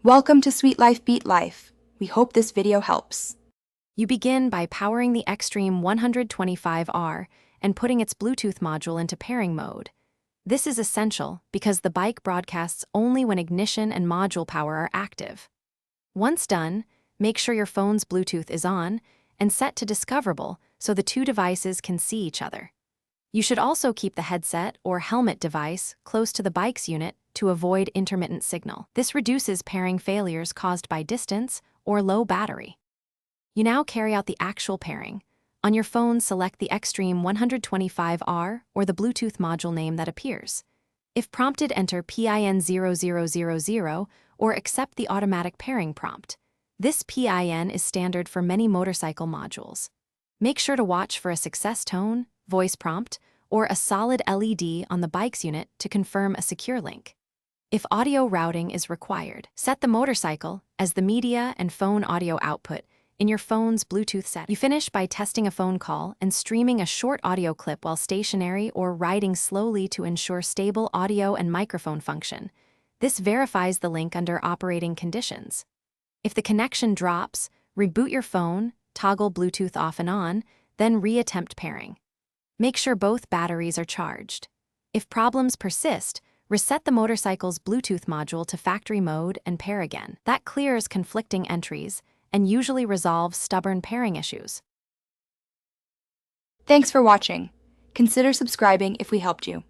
Welcome to Sweet Life Beat Life. We hope this video helps. You begin by powering the Xtreme 125r and putting its Bluetooth module into pairing mode. This is essential because the bike broadcasts only when ignition and module power are active. Once done, make sure your phone's Bluetooth is on and set to discoverable so the two devices can see each other. You should also keep the headset or helmet device close to the bike's unit to avoid intermittent signal. This reduces pairing failures caused by distance or low battery. You now carry out the actual pairing. On your phone, select the Xtreme 125r or the Bluetooth module name that appears. If prompted, enter PIN 0000 or accept the automatic pairing prompt. This PIN is standard for many motorcycle modules. Make sure to watch for a success tone, voice prompt, or a solid LED on the bike's unit to confirm a secure link. If audio routing is required, set the motorcycle as the media and phone audio output in your phone's Bluetooth set. You finish by testing a phone call and streaming a short audio clip while stationary or riding slowly to ensure stable audio and microphone function. This verifies the link under operating conditions. If the connection drops, reboot your phone, toggle Bluetooth off and on, then re-attempt pairing. Make sure both batteries are charged. If problems persist, reset the motorcycle's Bluetooth module to factory mode and pair again. That clears conflicting entries and usually resolves stubborn pairing issues. Thanks for watching. Consider subscribing if we helped you.